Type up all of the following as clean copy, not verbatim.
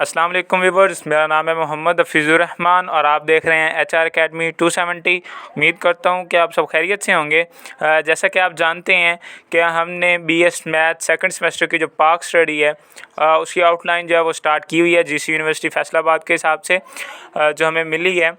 अस्सलाम वालेकुम व्यूअर्स, मेरा नाम है मोहम्मद हफीज़ुर रहमान और आप देख रहे हैं HR अकेडमी 270। उम्मीद करता हूं कि आप सब खैरियत से होंगे। जैसा कि आप जानते हैं कि हमने BS मैथ सेकंड सेमेस्टर की जो पाक स्टडी है उसकी आउटलाइन जो है वो स्टार्ट की हुई है GC यूनिवर्सिटी फैसलाबाद के हिसाब से जो हमें मिली है।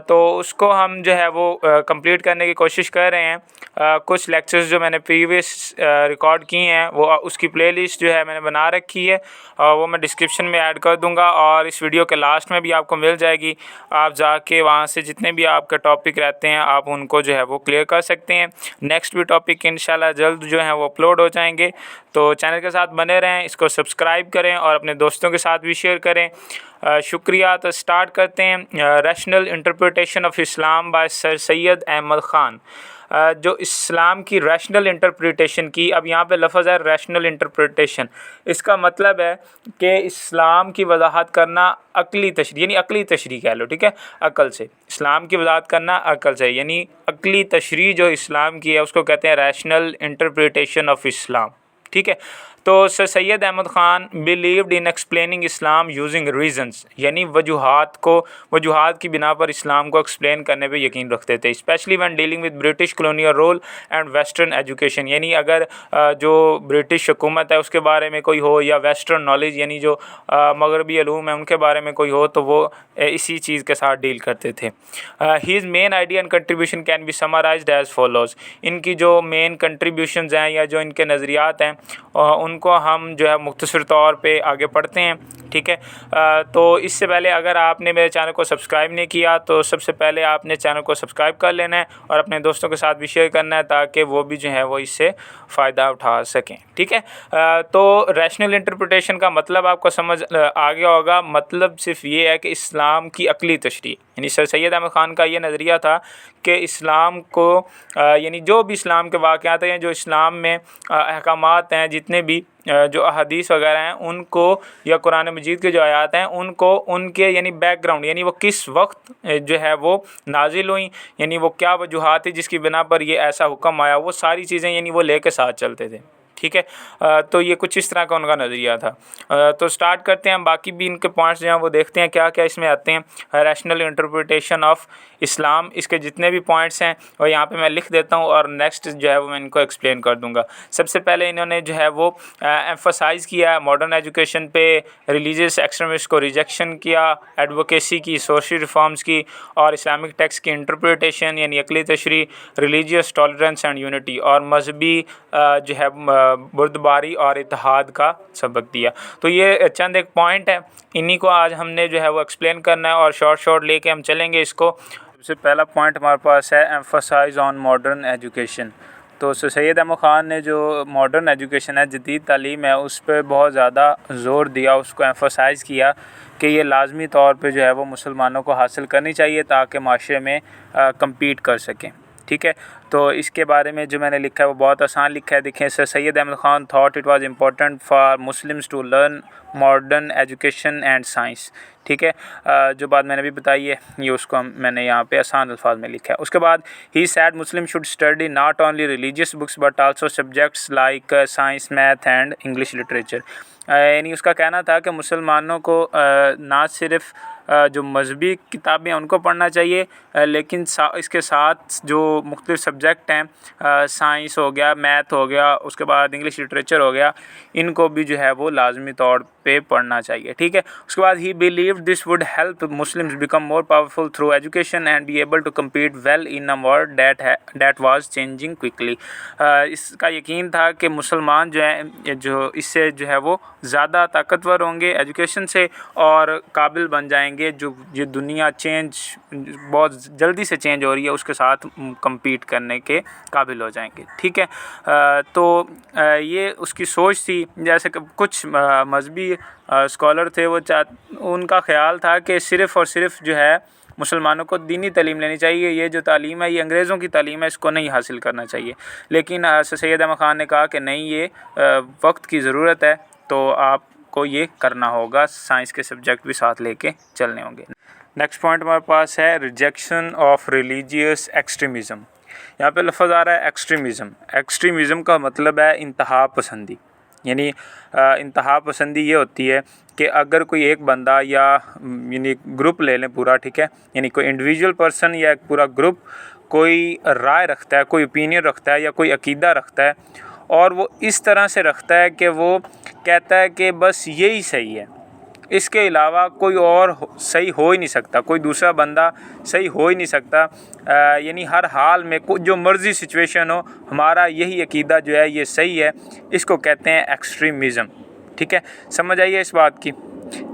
तो उसको हम जो है वो कंप्लीट करने की कोशिश कर रहे हैं। कुछ लेक्चर्स जो मैंने प्रीवियस रिकॉर्ड किए हैं वो उसकी प्लेलिस्ट जो है मैंने बना रखी है और वो मैं डिस्क्रिप्शन में ऐड कर दूंगा और इस वीडियो के लास्ट में भी आपको मिल जाएगी। आप जाके वहाँ से जितने भी आपके टॉपिक रहते हैं आप उनको जो है वो क्लियर कर सकते हैं। नेक्स्ट भी टॉपिक इंशाल्लाह जल्द जो है वो अपलोड हो जाएंगे। तो चैनल के साथ बने रहें, इसको सब्सक्राइब करें और अपने दोस्तों के साथ भी शेयर करें। शुक्रिया। तो स्टार्ट करते हैं। Rational interpretation of Islam by sir Syed Ahmad Khan. जो इस्लाम की रैशनल इंटरप्रिटेशन की, अब यहाँ पे लफ्ज़ है रैशनल इंटरप्रिटेशन, इसका मतलब है कि इस्लाम की वजाहत करना अक़ली तशरीह, यानी अक़ली तशरीह कह लो, ठीक है, अक़ल से इस्लाम की वजाहत करना अक़ल से, यानी अक़ली तशरीह जो इस्लाम की है उसको कहते हैं रैशनल इंटरप्रिटेशन ऑफ इस्लाम, ठीक है। तो sir Syed Ahmad Khan believed in explaining Islam using reasons, यानी वजूहात की बिना पर इस्लाम को एक्सप्लेन करने पे यकीन रखते थे। Specially when dealing with British colonial rule and western education, यानी अगर जो ब्रिटिश हुकूमत है उसके बारे में कोई हो या वेस्टर्न नॉलेज यानी जो मगरबी उलूम है उनके बारे में कोई हो तो वो इसी चीज़ के साथ डील करते थे। His main idea and contribution can be summarised as follows. इनकी जो मेन कंट्रीब्यूशंस हैं या जो इनके नज़रियात हैं उनको हम जो है मुख्तसर तौर पे आगे पढ़ते हैं, ठीक है। तो इससे पहले अगर आपने मेरे चैनल को सब्सक्राइब नहीं किया तो सबसे पहले आपने चैनल को सब्सक्राइब कर लेना है और अपने दोस्तों के साथ भी शेयर करना है ताकि वो भी जो है वो इससे फ़ायदा उठा सकें, ठीक है। तो रैशनल इंटरप्रिटेशन का मतलब आपको समझ आ गया होगा। मतलब सिर्फ ये है कि इस्लाम की अक़ली तशरीह, यानी सर सैयद अहमद ख़ान का ये नज़रिया था कि इस्लाम को यानी जो भी इस्लाम के वाक़यात हैं, जो इस्लाम में अहकामात हैं, जितने भी जो अहादीस वगैरह हैं उनको या कुरान मजीद के जो आयात हैं उनको उनके यानी बैकग्राउंड, यानी वो किस वक्त जो है वो नाजिल हुई, यानी वो क्या वजूहात थी जिसकी बिना पर ये ऐसा हुक्म आया, वो सारी चीज़ें यानी वो लेके साथ चलते थे, ठीक है। तो ये कुछ इस तरह का उनका नज़रिया था। तो स्टार्ट करते हैं, बाकी भी इनके पॉइंट्स जो हैं वो देखते हैं क्या क्या इसमें आते हैं। रैशनल इंटरप्रिटेशन ऑफ इस्लाम, इसके जितने भी पॉइंट्स हैं वो यहाँ पे मैं लिख देता हूँ और नेक्स्ट जो है वो मैं इनको एक्सप्लेन कर दूँगा। सबसे पहले इन्होंने जो है वो एम्फसाइज़ किया मॉडर्न एजुकेशन पे, रिलीजियस एक्सट्रीमिस्ट को रिजेक्शन किया, एडवोकेसी की, सोशल रिफॉर्म्स की और इस्लामिक टेक्स्ट की इंटरप्रिटेशन यानी अक़ली तशरीह, रिलीजियस टॉलरेंस एंड यूनिटी और मजहबी जो है बुर्दबारी और इत्तेहाद का सबक दिया। तो ये चंद एक पॉइंट है, इन्हीं को आज हमने जो है वो एक्सप्लेन करना है और शॉर्ट लेके हम चलेंगे इसको। सबसे पहला पॉइंट हमारे पास है एम्फसाइज ऑन मॉडर्न एजुकेशन। तो सैयद अहमद ख़ान ने जो मॉडर्न एजुकेशन है, जदीद तालीम है, उस पर बहुत ज़्यादा ज़ोर दिया, उसको एम्फसाइज़ किया कि ये लाजमी तौर पे जो है वो मुसलमानों को हासिल करनी चाहिए ताकि माशरे में कम्पीट कर सकें, ठीक है। तो इसके बारे में जो मैंने लिखा है वो बहुत आसान लिखा है, देखें। Sir Syed Ahmad Khan thought it was important for Muslims to learn modern education and science, ठीक है। जो बात मैंने भी बताई है ये उसको मैंने यहाँ पे आसान अल्फाज में लिखा है। उसके बाद he said Muslim should study not only religious books but also subjects like science, math and English literature. यानी उसका कहना था कि मुसलमानों को ना सिर्फ जो मजहबी किताबें हैं उनको पढ़ना चाहिए लेकिन इसके साथ जो मुख्तलिफ सब्जेक्ट हैं, साइंस हो गया, मैथ हो गया, उसके बाद इंग्लिश लिटरेचर हो गया, इनको भी जो है वो लाजमी तौर पे पढ़ना चाहिए, ठीक है। उसके बाद he believed this would help Muslims become more powerful through education and be able to compete well in a world that was changing quickly. इसका यकीन था कि मुसलमान जो है जो इससे जो है वो ज़्यादा ताकतवर होंगे एजुकेशन से और काबिल बन जाएंगे, जो ये दुनिया बहुत जल्दी से चेंज हो रही है उसके साथ कम्पीट करने के काबिल हो जाएंगे, ठीक है। तो ये उसकी सोच थी। जैसे कि कुछ मजहबी स्कॉलर थे, वो उनका ख्याल था कि सिर्फ़ और सिर्फ जो है मुसलमानों को दीनी तालीम लेनी चाहिए, ये जो तालीम है ये अंग्रेज़ों की तालीम है, इसको नहीं हासिल करना चाहिए। लेकिन सैयद अहमद ख़ान ने कहा कि नहीं, ये वक्त की ज़रूरत है, तो आपको ये करना होगा, साइंस के सब्जेक्ट भी साथ लेके चलने होंगे। नेक्स्ट पॉइंट हमारे पास है रिजेक्शन ऑफ रिलीजियस एक्सट्रीमिज़म। यहाँ पे लफ्ज़ आ रहा है एक्सट्रीमिज़म। एक्सट्रीमिज़म का मतलब है इंतहा पसंदी, यानी इंतहा पसंदी ये होती है कि अगर कोई एक बंदा या यानी ग्रुप ले लें पूरा, ठीक है, यानी कोई इंडिविजुअल पर्सन या एक पूरा ग्रुप कोई राय रखता है, कोई ओपिनियन रखता है या कोई अकीदा रखता है और वो इस तरह से रखता है कि वो कहता है कि बस यही सही है, इसके अलावा कोई और सही हो ही नहीं सकता, कोई दूसरा बंदा सही हो ही नहीं सकता, यानी हर हाल में जो मर्ज़ी सिचुएशन हो हमारा यही अकीदा जो है ये सही है, इसको कहते हैं एक्सट्रीमिज़म। ठीक है, समझ आइए इस बात की।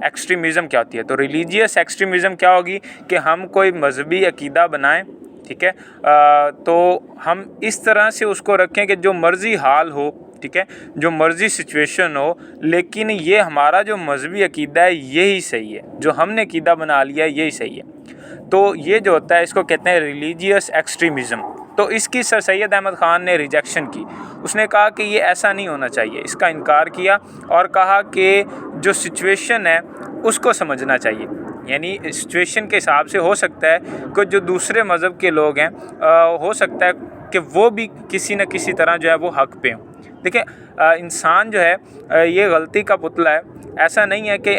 एक्सट्रीमिज़म क्या होती है? तो रिलीजियस एक्सट्रीमिज़म क्या होगी कि हम कोई मजहबी अकीदा बनाएं, ठीक है, तो हम इस तरह से उसको रखें कि जो मर्ज़ी हाल हो, ठीक है, जो मर्ज़ी सिचुएशन हो, लेकिन ये हमारा जो मजहबी अकीदा है यही सही है, जो हमने अकीदा बना लिया है यही सही है। तो ये जो होता है इसको कहते हैं रिलीजियस एक्सट्रीमिज़म। तो इसकी सर सैयद अहमद ख़ान ने रिजेक्शन की। उसने कहा कि ये ऐसा नहीं होना चाहिए, इसका इनकार किया और कहा कि जो सिचुएशन है उसको समझना चाहिए, यानी सिचुएशन के हिसाब से हो सकता है कि जो दूसरे मज़हब के लोग हैं हो सकता है कि वो भी किसी न किसी तरह जो है वो हक़ पे हों। देखिए, इंसान जो है ये गलती का पुतला है। ऐसा नहीं है कि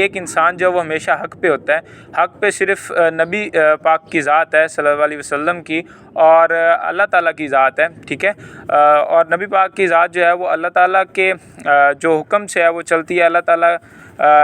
एक इंसान जो है वो हमेशा हक़ पे होता है। हक़ पे सिर्फ़ नबी पाक की ज़ात है सल्लल्लाहु अलैहि वसल्लम की और अल्लाह ताला की ज़ात है, ठीक है, और नबी पाक की ज़ात जो है वो अल्लाह ताला के जो हुक्म से है वो चलती है, अल्लाह ताला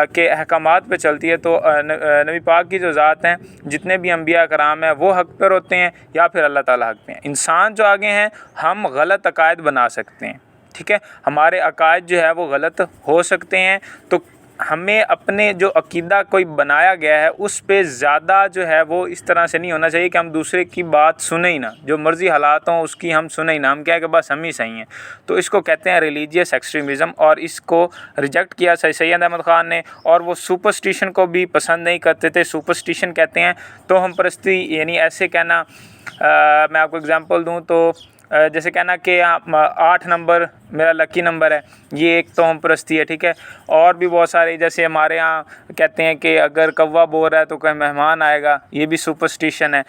के अहकामात पे चलती है। तो नबी पाक की जो ज़ात हैं, जितने भी अंबिया कराम हैं वो हक़ पर होते हैं या फिर अल्लाह ताला हक़ पे हैं। इंसान जो आगे हैं हम गलत अकायद बना सकते हैं, ठीक है, हमारे अकायद जो है वो गलत हो सकते हैं। तो हमें अपने जो अकीदा कोई बनाया गया है उस पे ज़्यादा जो है वो इस तरह से नहीं होना चाहिए कि हम दूसरे की बात सुने ही ना, जो मर्ज़ी हालात हों उसकी हम सुने ही ना, हम क्या है कि बस हम ही सही हैं। तो इसको कहते हैं रिलीजियस एक्सट्रीमिज़म और इसको रिजेक्ट किया सैयद अहमद ख़ान ने। और वो सुपरस्टिशन को भी पसंद नहीं करते थे। सुपरस्टिशन कहते हैं तो हम परस्ती, यानी ऐसे कहना, मैं आपको एग्ज़ाम्पल दूँ तो जैसे कहना कि 8 नंबर मेरा लकी नंबर है, ये एक तोहम परस्ती है, ठीक है। और भी बहुत सारे, जैसे हमारे यहाँ कहते हैं कि अगर कौवा बोल रहा है तो कोई मेहमान आएगा, ये भी सुपरस्टिशन है।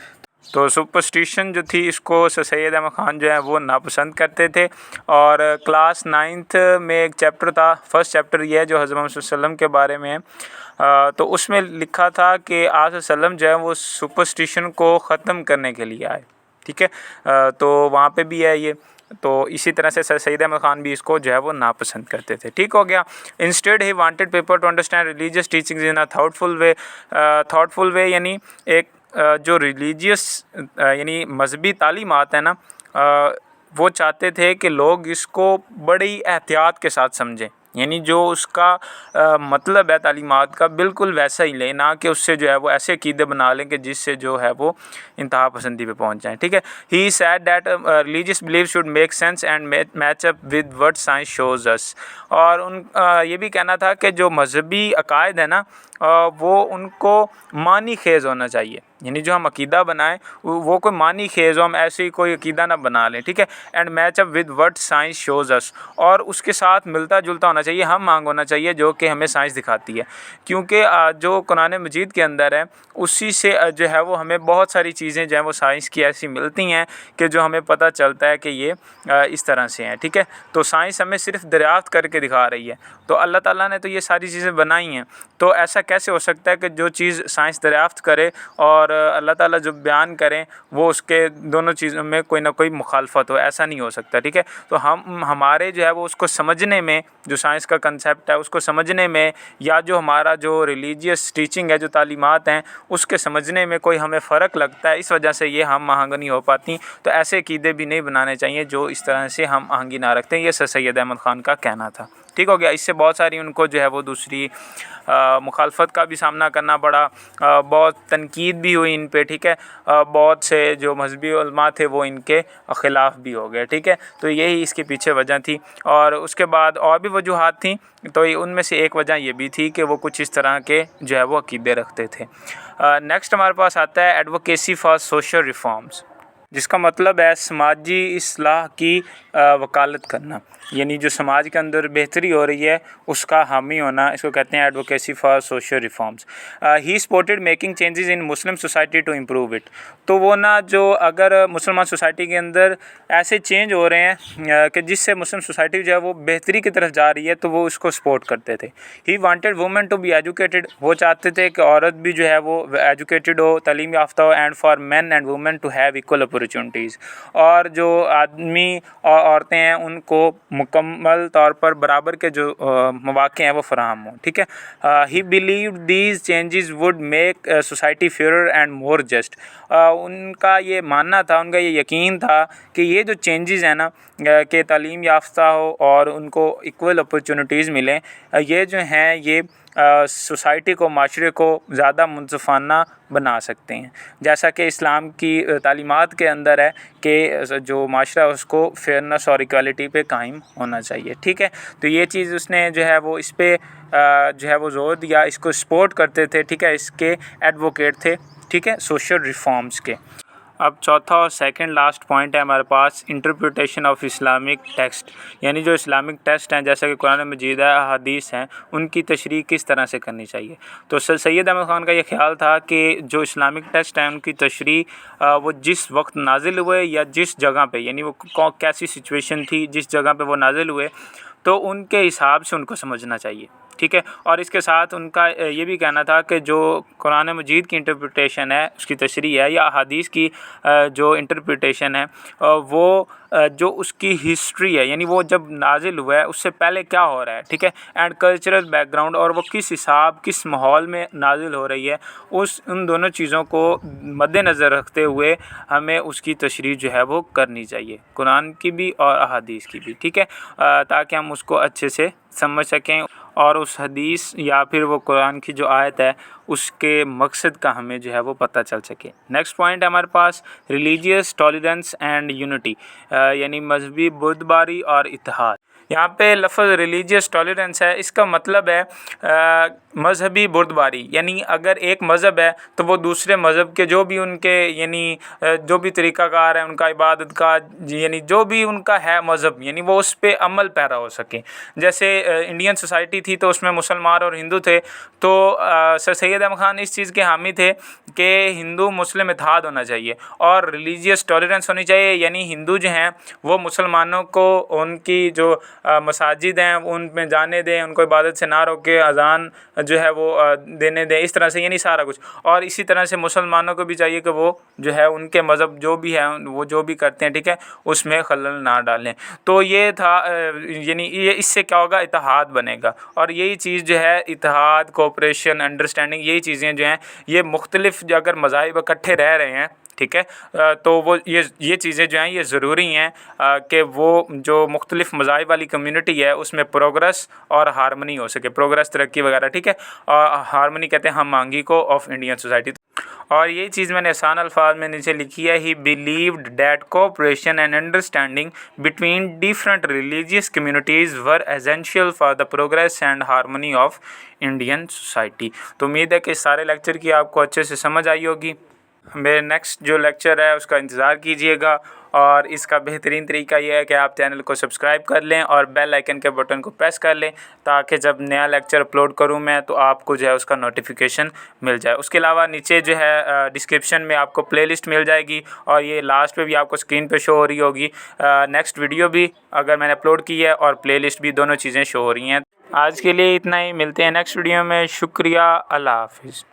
तो सुपरस्टिशन जो थी इसको सैयद अहमद ख़ान जो है वो नापसंद करते थे। और क्लास 9th में एक चैप्टर था, फर्स्ट चैप्टर ये है जो हज़रत मोहम्मद सल्लल्लाहु अलैहि वसल्लम के बारे में है। तो उसमें लिखा था कि आप वसल्लम जो है वो सुपरस्टिशन को ख़त्म करने के लिए आए, ठीक है। तो वहाँ पे भी है ये। तो इसी तरह से सैयद अहमद ख़ान भी इसको जो है वो नापसंद करते थे, ठीक हो गया। Instead he wanted people to understand religious teachings in a thoughtful way, यानी एक जो रिलीजियस यानी मजहबी तालीमात है ना, वो चाहते थे कि लोग इसको बड़ी एहतियात के साथ समझें, यानी जो उसका मतलब है तालीमात का बिल्कुल वैसा ही लें, ना कि उससे जो है वो ऐसे अकीदे बना लें कि जिससे जो है वो इंतहा पसंदी पे पहुंच जाएं, ठीक है। He said that religious belief should make sense and match up with what science shows us. और ये भी कहना था कि जो मजहबी अकायद है ना वो उनको मानी खेज़ होना चाहिए, यानी जो हम अकीदा बनाएं वो कोई मानी खेज़ हो, हम ऐसे ही कोई अकीदा ना बना लें, ठीक है। And match up with what science shows us, और उसके साथ मिलता जुलता होना चाहिए, हम मांग होना चाहिए जो कि हमें साइंस दिखाती है। क्योंकि जो कुरान मजीद के अंदर है उसी से जो है वो हमें बहुत सारी चीज़ें जो है वो साइंस की ऐसी मिलती हैं कि जो हमें पता चलता है कि ये इस तरह से हैं, ठीक है। तो साइंस हमें सिर्फ दरियाफ्त करके दिखा रही है। तो अल्लाह ताला ने तो ये सारी चीज़ें बनाई हैं, तो ऐसा कैसे हो सकता है कि जो चीज़ साइंस दरियाफ्त करे और अल्लाह ताला जो बयान करें वो उसके दोनों चीज़ों में कोई ना कोई मुखालफत हो? ऐसा नहीं हो सकता, ठीक है। तो हमारे जो है वो उसको समझने में, जो साइंस का कंसेप्ट है उसको समझने में, या जो हमारा जो रिलीजियस टीचिंग है, जो तालीमात हैं उसके समझने में कोई हमें फ़र्क लगता है, इस वजह से ये हम आहंग नहीं हो पाती। तो ऐसे अक़ीदे भी नहीं बनाने चाहिए जो इस तरह से हम आहंगी ना रखते हैं। ये सैयद अहमद ख़ान का कहना था, ठीक हो गया। इससे बहुत सारी उनको जो है वो दूसरी मुखालफत का भी सामना करना पड़ा, बहुत तनकीद भी हुई इन पे, ठीक है। बहुत से जो मजहबी उलमा थे वो इनके ख़िलाफ़ भी हो गए, ठीक है। तो यही इसके पीछे वजह थी। और उसके बाद और भी वजूहात थी, तो उनमें से एक वजह ये भी थी कि वो कुछ इस तरह के जो है वो अक़ीदे रखते थे। नेक्स्ट हमारे पास आता है एडवोकेसी फॉर सोशल रिफॉर्म्स। जिसका मतलब है समाजी इस्लाह की वकालत करना, यानी जो समाज के अंदर बेहतरी हो रही है उसका हामी होना, इसको कहते हैं advocacy for social reforms. He supported making changes in Muslim society to improve it. तो वो ना जो अगर मुसलमान सोसाइटी के अंदर ऐसे चेंज हो रहे हैं कि जिससे मुस्लिम सोसाइटी जो है वो बेहतरी की तरफ जा रही है, तो वो उसको सपोर्ट करते थे। He wanted women to be educated, वो चाहते थे कि औरत भी जो है वो एजुकेटेड हो, तालीम याफ्ता हो, and for men and women to have equal opportunities, और जो आदमी और औरतें हैं उनको मुकम्मल तौर पर बराबर के जो मौक़े हैं वो फराहम हों। ठीक है। ही believed these changes would make society fair and more just. उनका ये मानना था, उनका ये यकीन था कि ये जो चेंजेस हैं ना कि तालीम याफ्ता हो और उनको इक्वल अपॉर्चुनिटीज़ मिलें, ये जो हैं ये सोसाइटी को, माशरे को ज़्यादा मुनसफ़ाना बना सकते हैं। जैसा कि इस्लाम की तालीमात के अंदर है कि जो माशरा है उसको फेयरनेस और इक्वालिटी पे कायम होना चाहिए। ठीक है। तो ये चीज़ उसने जो है वो इस पे जो है वो ज़ोर दिया, इसको सपोर्ट करते थे। ठीक है। इसके एडवोकेट थे। ठीक है, सोशल रिफॉर्म्स के। अब चौथा और सेकंड लास्ट पॉइंट है हमारे पास, इंटरप्रिटेशन ऑफ इस्लामिक टेक्स्ट, यानी जो इस्लामिक टेक्स्ट हैं जैसे कि कुरान मजीद है, हदीस हैं, उनकी तशरीह किस तरह से करनी चाहिए। तो सैयद अहमद ख़ान का ये ख्याल था कि जो इस्लामिक टेक्स्ट हैं उनकी तशरीह वो जिस वक्त नाजिल हुए या जिस जगह पे, यानी वो कैसी सिचुएशन थी, जिस जगह पे वो नाजिल हुए, तो उनके हिसाब से उनको समझना चाहिए। ठीक है। और इसके साथ उनका ये भी कहना था कि जो कुरान मजीद की इंटरप्रिटेशन है, उसकी तशरीह है, या हदीस की जो इंटरप्रिटेशन है, वो जो उसकी हिस्ट्री है, यानी वो जब नाजिल हुआ है उससे पहले क्या हो रहा है। ठीक है। एंड कल्चरल बैकग्राउंड, और वो किस हिसाब, किस माहौल में नाजिल हो रही है, उन दोनों चीज़ों को मद्देनज़र रखते हुए हमें उसकी तशरीह जो है वो करनी चाहिए, कुरान की भी और अहादीस की भी। ठीक है। ताकि हम उसको अच्छे से समझ सकें और उस हदीस या फिर वो कुरान की जो आयत है उसके मकसद का हमें जो है वो पता चल सके। नेक्स्ट पॉइंट है हमारे पास, रिलीजियस टॉलरेंस एंड यूनिटी, यानी मजहबी बुर्दबारी और इत्तेहाद। यहाँ पे लफ्ज़ रिलीजियस टॉलरेंस है, इसका मतलब है मजहबी बुर्दबारी, यानी अगर एक मज़हब है तो वो दूसरे मज़हब के जो भी उनके यानी जो भी तरीक़ाकार है उनका इबादत का, यानी जो भी उनका है मज़हब, यानी वो उस पर अमल पैरा हो सके। जैसे इंडियन सोसाइटी थी तो उसमें मुसलमान और हिंदू थे, तो सर सैयद अहमद ख़ान इस चीज़ के हामी थे कि हिंदू मुस्लिम इत्तेहाद होना चाहिए और रिलीजियस टॉलरेंस होनी चाहिए, यानी हिंदू जो हैं वो मुसलमानों को उनकी जो मसाजिद हैं उन में जाने दें, उनको इबादत से ना रोके, अज़ान जो है वो देने दें, इस तरह से, यानी सारा कुछ। और इसी तरह से मुसलमानों को भी चाहिए कि वो जो है उनके मज़हब जो भी है वो जो भी करते हैं, ठीक है, उसमें खलल ना डालें। तो ये था, यानी ये इससे क्या होगा, इत्तेहाद बनेगा। और यही चीज़ जो है इत्तेहाद, कोऑपरेशन, अंडरस्टैंडिंग, यही चीज़ें जो हैं ये मुख्तलिफ जो अगर मज़ाहिब इकट्ठे रह रहे हैं, ठीक है, तो वो ये चीज़ें जो हैं ये ज़रूरी हैं कि वो जो मुख्तलिफ मज़ाहिब वाली कम्युनिटी है उसमें प्रोग्रेस और हारमनी हो सके, प्रोग्रेस, तरक्की वगैरह। ठीक है। और हारमनी कहते हैं हम मांगी को ऑफ इंडियन सोसाइटी। और ये चीज़ मैंने आसान अल्फाज में नीचे लिखी है, ही believed that cooperation and understanding between different religious communities were essential for the progress and harmony of Indian society. तो उम्मीद है कि सारे लेक्चर की आपको अच्छे से समझ आई होगी। मेरे नेक्स्ट जो लेक्चर है उसका इंतज़ार कीजिएगा, और इसका बेहतरीन तरीका ये है कि आप चैनल को सब्सक्राइब कर लें और बेल आइकन के बटन को प्रेस कर लें, ताकि जब नया लेक्चर अपलोड करूं मैं तो आपको जो है उसका नोटिफिकेशन मिल जाए। उसके अलावा नीचे जो है डिस्क्रिप्शन में आपको प्लेलिस्ट मिल जाएगी, और ये लास्ट पे भी आपको स्क्रीन पे शो हो रही होगी, नेक्स्ट वीडियो भी अगर मैंने अपलोड की है और प्लेलिस्ट भी, दोनों चीज़ें शो हो रही हैं। आज के लिए इतना ही, मिलते हैं नेक्स्ट वीडियो में। शुक्रिया, अल्लाह हाफिज़।